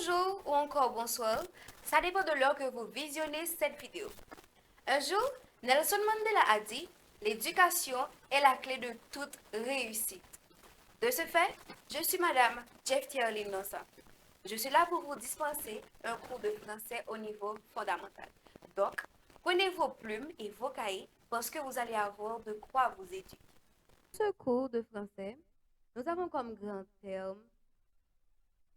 Bonjour ou encore bonsoir, ça dépend de l'heure que vous visionnez cette vidéo. Un jour, Nelson Mandela a dit, l'éducation est la clé de toute réussite. De ce fait, je suis Madame Jeff Thierry Nossa. Je suis là pour vous dispenser un cours de français au niveau fondamental. Donc, prenez vos plumes et vos cahiers parce que vous allez avoir de quoi vous éduquer. Ce cours de français, nous avons comme grand terme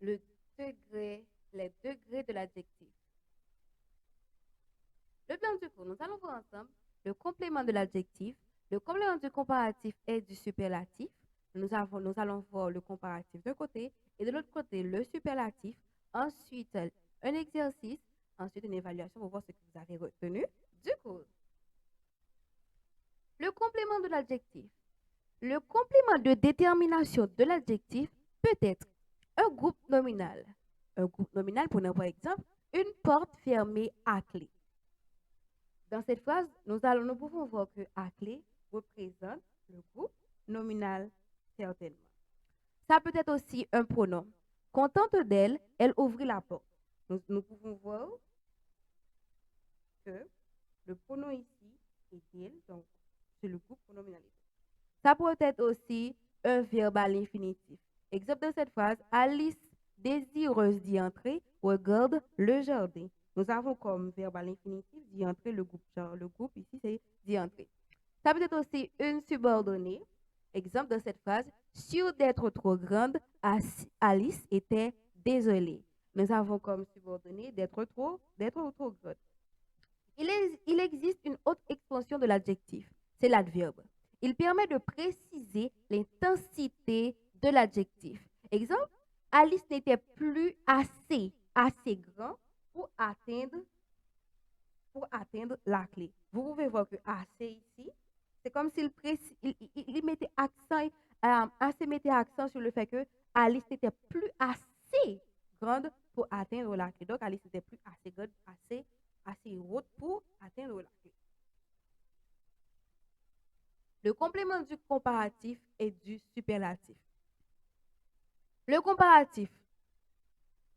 le degré, les degrés de l'adjectif. Le plan du cours, nous allons voir ensemble le complément de l'adjectif, le complément du comparatif et du superlatif. Nous allons voir le comparatif d'un côté et de l'autre côté le superlatif. Ensuite, un exercice, ensuite une évaluation pour voir ce que vous avez retenu du cours. Le complément de l'adjectif. Le complément de détermination de l'adjectif peut être un groupe nominal. Un groupe nominal, prenons par exemple une porte fermée à clé. Dans cette phrase, nous pouvons voir que à clé représente le groupe nominal certainement. Ça peut être aussi un pronom. Contente d'elle, elle ouvrit la porte. Nous pouvons voir que le pronom ici est elle, donc c'est le groupe pronominal. Ça peut être aussi un verbe à l'infinitif. Exemple de cette phrase, Alice, désireuse d'y entrer, regarde le jardin. Nous avons comme verbe à l'infinitif d'y entrer le groupe. Genre, le groupe ici, c'est d'y entrer. Ça peut être aussi une subordonnée. Exemple de cette phrase, sûre d'être trop grande, Alice était désolée. Nous avons comme subordonnée d'être trop grande. Il existe une autre extension de l'adjectif, c'est l'adverbe. Il permet de préciser l'intensité de l'adjectif. Exemple, Alice n'était plus assez grand pour atteindre la clé. Vous pouvez voir que assez ici, c'est comme s'il mettait mettait accent sur le fait que Alice n'était plus assez grande pour atteindre la clé. Donc, Alice n'était plus assez grande, assez haute pour atteindre la clé. Le complément du comparatif et du superlatif. Le comparatif.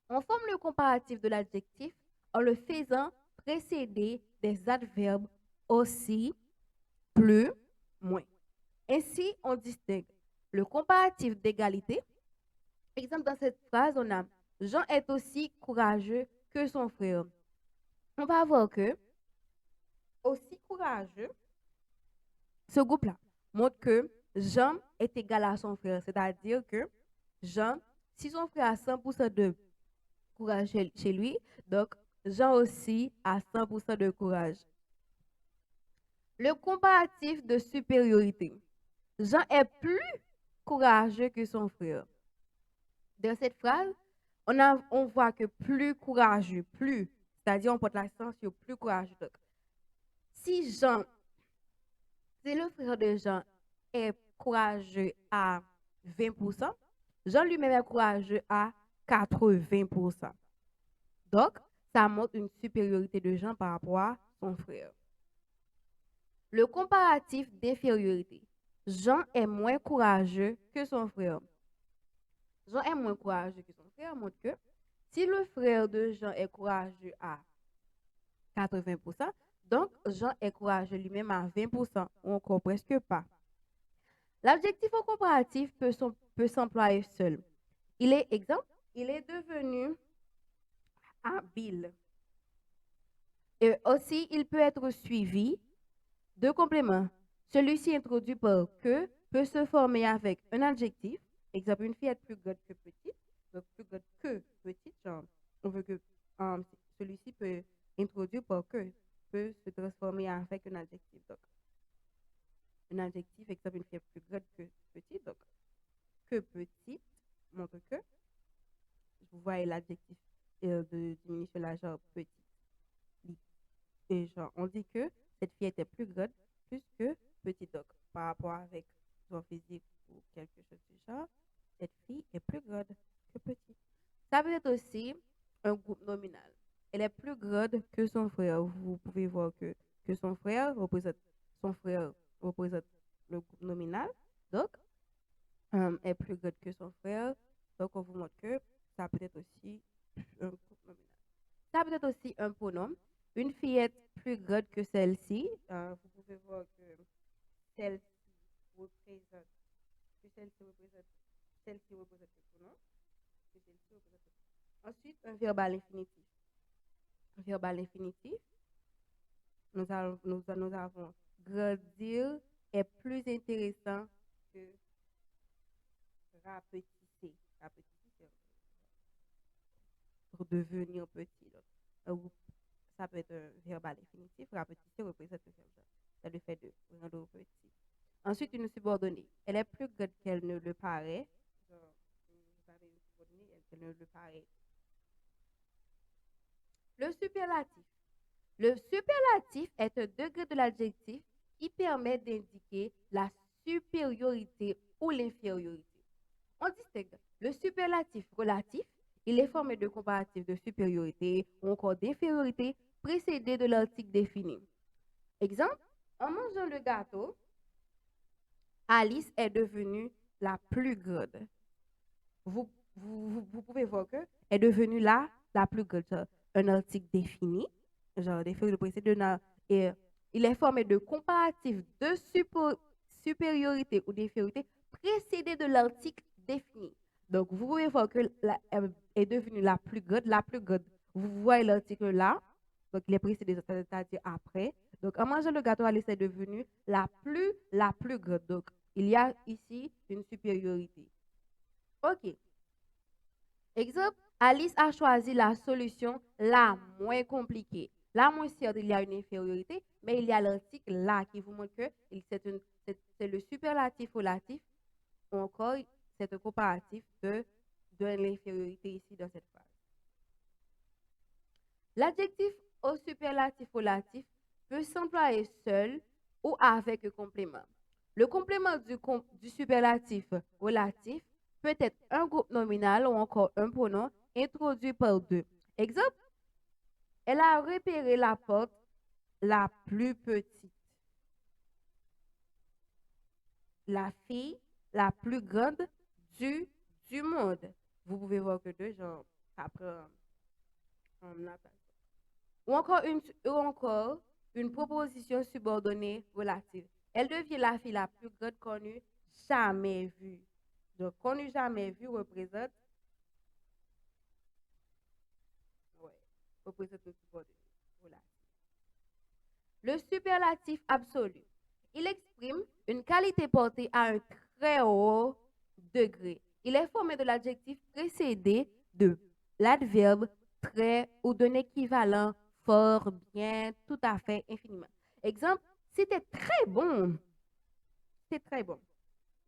On forme le comparatif de l'adjectif en le faisant précéder des adverbes aussi, plus, moins. Ainsi, on distingue le comparatif d'égalité. Exemple, dans cette phrase, on a Jean est aussi courageux que son frère. On va voir que aussi courageux, ce groupe-là montre que Jean est égal à son frère. C'est-à-dire que Jean, si son frère a 100% de courage chez lui, donc Jean aussi a 100% de courage. Le comparatif de supériorité. Jean est plus courageux que son frère. Dans cette phrase, on voit que plus courageux, plus, c'est-à-dire on porte l'accent sur plus courageux. Donc, si le frère de Jean est courageux à 20%, Jean lui-même est courageux à 80%. Donc, ça montre une supériorité de Jean par rapport à son frère. Le comparatif d'infériorité. Jean est moins courageux que son frère. Jean est moins courageux que son frère montre que si le frère de Jean est courageux à 80%, donc Jean est courageux lui-même à 20%, ou encore presque pas. L'adjectif au comparatif peut s'employer seul. Il est devenu habile. Et aussi, il peut être suivi de compléments. Celui-ci introduit par que peut se former avec un adjectif. Exemple, une fille est plus grande que petite. Donc, plus grande que petite, genre, on veut que celui-ci peut introduire par que peut se transformer avec un adjectif. Donc, un adjectif, exemple, une fille est plus grande que petite. Donc, que petite montre que. Vous voyez l'adjectif de diminution là, genre petit. Et genre, on dit que cette fille était plus grande, plus que petite. Donc, par rapport avec son physique ou quelque chose du genre, cette fille est plus grande que petite. Ça peut être aussi un groupe nominal. Elle est plus grande que son frère. Vous pouvez voir que son frère représente le groupe nominal. Donc, est plus grande que son frère. Donc, on vous montre que ça peut être aussi un peut être aussi un pronom. Une fillette plus grande que celle-ci. Vous pouvez voir que celle-ci représente, que celle-ci représente le pronom, que celle-ci représente le pronom. Ensuite, un verbal infinitif. Un verbal infinitif, nous avons grandir est plus intéressant que rapetisser. Rapetisser, c'est pour devenir petit. Donc, ça peut être un verbal infinitif. Rapetisser représente le verbe. C'est le fait de rendre petit. Ensuite, une subordonnée. Elle est plus grande qu'elle ne le paraît. Genre, vous avez une subordonnée, elle ne le paraît. Le superlatif. Le superlatif est un degré de l'adjectif qui permet d'indiquer la supériorité ou l'infériorité. On distingue le superlatif relatif. Il est formé de comparatifs de supériorité ou encore d'infériorité précédé de l'article défini. Exemple, en mangeant le gâteau, Alice est devenue la plus grande. Vous pouvez voir que est devenue la plus grande. Un article défini, genre défini de précédé, et il est formé de comparatifs de supériorité ou d'infériorité précédé de l'article défini. Donc, vous pouvez voir que est devenue la plus grande. La plus grande, vous voyez l'article là, donc il est précédé, c'est-à-dire après. Donc, en mangeant le gâteau, Alice est devenue la plus grande. Donc, il y a ici une supériorité. OK. Exemple, Alice a choisi la solution la moins compliquée. La moins certes, il y a une infériorité, mais il y a l'article là qui vous montre que c'est le superlatif relatif, ou encore c'est un comparatif de l'infériorité ici dans cette phrase. L'adjectif au superlatif relatif peut s'employer seul ou avec un complément. Le complément du superlatif relatif peut être un groupe nominal ou encore un pronom introduit par deux. Exemple, elle a repéré la porte la plus petite. La fille la plus grande du monde. Vous pouvez voir que deux, genre, ça prend la place. Ou encore une proposition subordonnée relative. Elle devient la fille la plus grande connue jamais vue. Donc, connue jamais vue représente, représente une subordonnée relative. Le superlatif absolu. Il exprime une qualité portée à un très haut degré. Il est formé de l'adjectif précédé de l'adverbe très ou d'un équivalent fort, bien, tout à fait, infiniment. Exemple, c'était très bon. C'est très bon.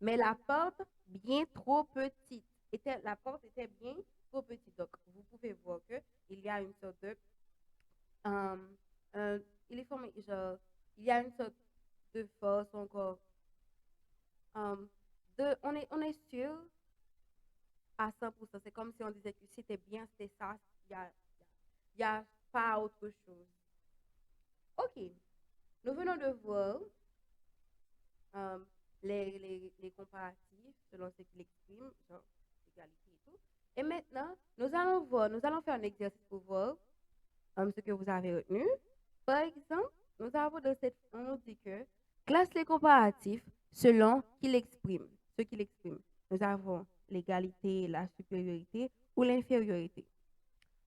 Mais la porte, bien trop petite. La porte était bien trop petite. Donc, vous pouvez voir qu'il y a une sorte de... il est formé, genre, il y a une sorte de force encore. On est sûr à 100%. C'est comme si on disait que c'était bien, c'était ça. Il y a pas autre chose. OK. Nous venons de voir les comparatifs selon ce qu'il exprime, genre égalité et tout. Et maintenant, nous allons faire un exercice pour voir ce que vous avez retenu. Par exemple, nous avons dans cette, on nous dit que classe les comparatifs selon ce qu'il exprime. Nous avons l'égalité, la supériorité ou l'infériorité.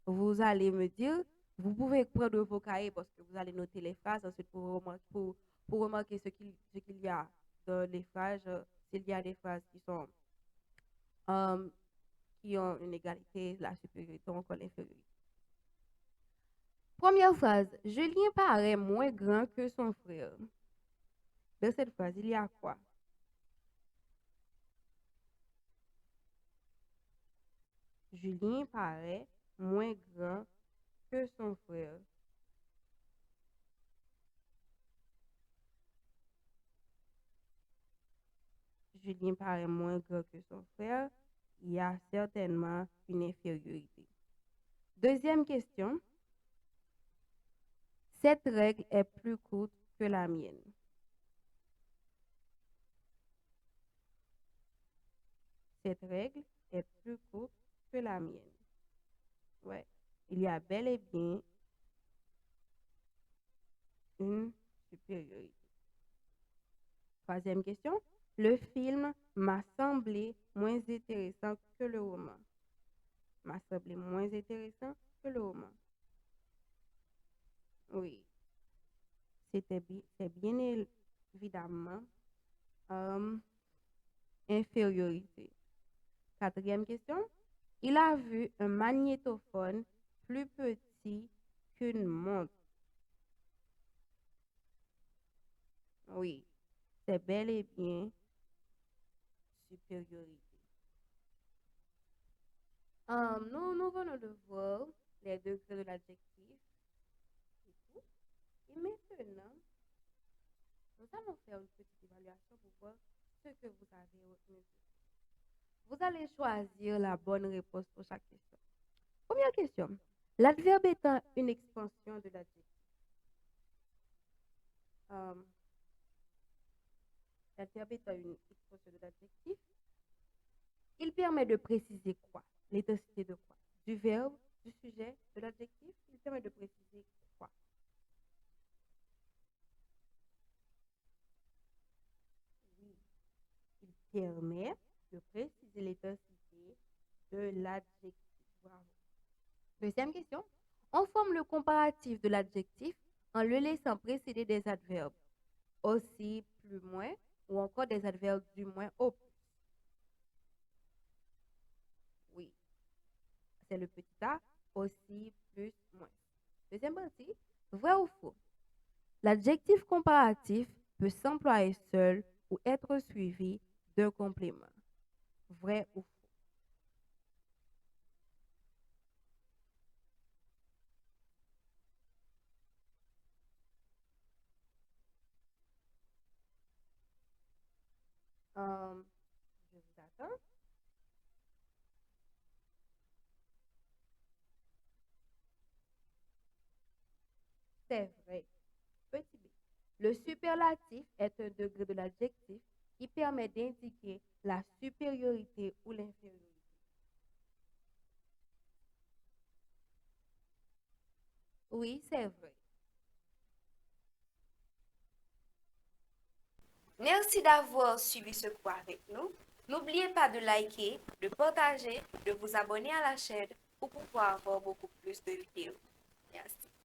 Vous allez me dire, vous pouvez prendre vos cahiers parce que vous allez noter les phrases ensuite pour remarquer ce qu'il y a dans les phrases, s'il y a des phrases qui ont une égalité, la supériorité ou encore l'infériorité. Première phrase, Julien paraît moins grand que son frère. Dans cette phrase, il y a quoi? Julien paraît moins grand que son frère. Julien paraît moins grand que son frère. Il y a certainement une infériorité. Deuxième question. Cette règle est plus courte que la mienne. Cette règle est plus courte que la mienne. Ouais. il y a bel et bien une supériorité. Troisième question. Le film m'a semblé moins intéressant que le roman. M'a semblé moins intéressant que le roman. Oui, c'est bien évidemment infériorité. Quatrième question. Il a vu un magnétophone plus petit qu'une montre. Oui, c'est bel et bien supériorité. Nous venons de voir les degrés de l'adjectif et tout. Et maintenant, nous allons faire une petite évaluation pour voir ce que vous avez retenu. Vous allez choisir la bonne réponse pour chaque question. Première question. L'adverbe étant une expansion de l'adjectif. Euh, L'adverbe étant une expansion de l'adjectif, il permet de préciser quoi? L'intensité de quoi? Du verbe, du sujet, de l'adjectif, il permet de préciser quoi? Oui, il permet de préciser l'intensité de l'adjectif. Bravo. Deuxième question. On forme le comparatif de l'adjectif en le laissant précéder des adverbes aussi, plus, moins, ou encore des adverbes du moins au plus. Oui, c'est le petit a, aussi, plus, moins. Deuxième partie, vrai ou faux? L'adjectif comparatif peut s'employer seul ou être suivi d'un complément. Vrai ou faux? Je vous attends. C'est vrai. Petit b. Le superlatif est un degré de l'adjectif qui permet d'indiquer la supériorité ou l'infériorité. Oui, c'est vrai. Merci d'avoir suivi ce cours avec nous. N'oubliez pas de liker, de partager, de vous abonner à la chaîne pour pouvoir avoir beaucoup plus de vidéos. Merci.